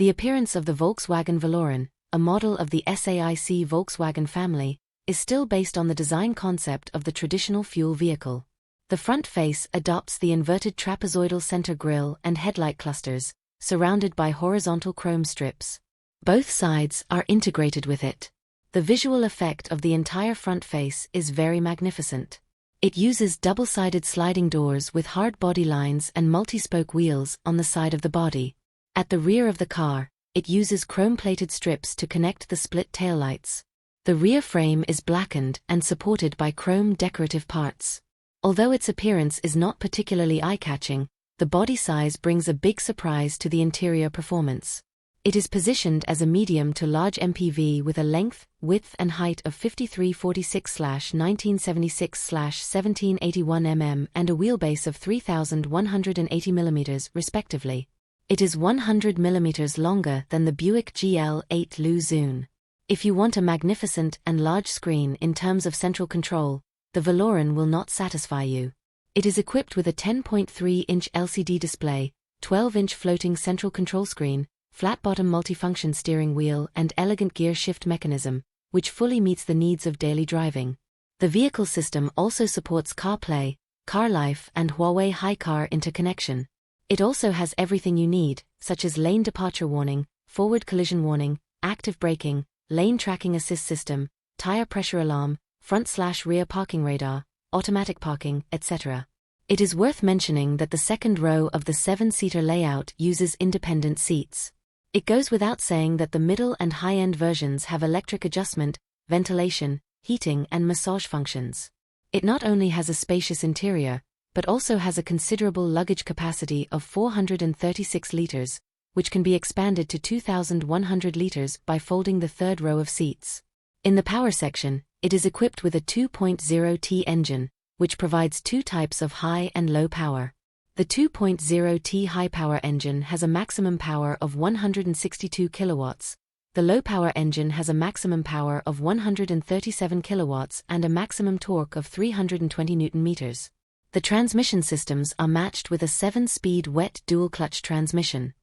The appearance of the Volkswagen Viloran, a model of the SAIC Volkswagen family, is still based on the design concept of the traditional fuel vehicle. The front face adopts the inverted trapezoidal center grille and headlight clusters, surrounded by horizontal chrome strips. Both sides are integrated with it. The visual effect of the entire front face is very magnificent. It uses double-sided sliding doors with hard body lines and multi-spoke wheels on the side of the body. At the rear of the car, it uses chrome-plated strips to connect the split taillights. The rear frame is blackened and supported by chrome decorative parts. Although its appearance is not particularly eye-catching, the body size brings a big surprise to the interior performance. It is positioned as a medium to large MPV with a length, width and height of 5346/1976/1781 mm and a wheelbase of 3180 mm respectively. It is 100 mm longer than the Buick GL8 Lu Zun. If you want a magnificent and large screen in terms of central control, the Viloran will not satisfy you. It is equipped with a 10.3-inch LCD display, 12-inch floating central control screen, flat-bottom multifunction steering wheel and elegant gear shift mechanism, which fully meets the needs of daily driving. The vehicle system also supports CarPlay, CarLife and Huawei HiCar interconnection. It also has everything you need, such as lane departure warning, forward collision warning, active braking, lane tracking assist system, tire pressure alarm, front/rear parking radar, automatic parking, etc. It is worth mentioning that the second row of the 7-seater layout uses independent seats. It goes without saying that the middle and high-end versions have electric adjustment, ventilation, heating and massage functions. It not only has a spacious interior, but also has a considerable luggage capacity of 436 liters, which can be expanded to 2,100 liters by folding the third row of seats. In the power section, it is equipped with a 2.0T engine, which provides two types of high and low power. The 2.0T high-power engine has a maximum power of 162 kilowatts. The low-power engine has a maximum power of 137 kilowatts and a maximum torque of 320 Nm. The transmission systems are matched with a 7-speed wet dual-clutch transmission.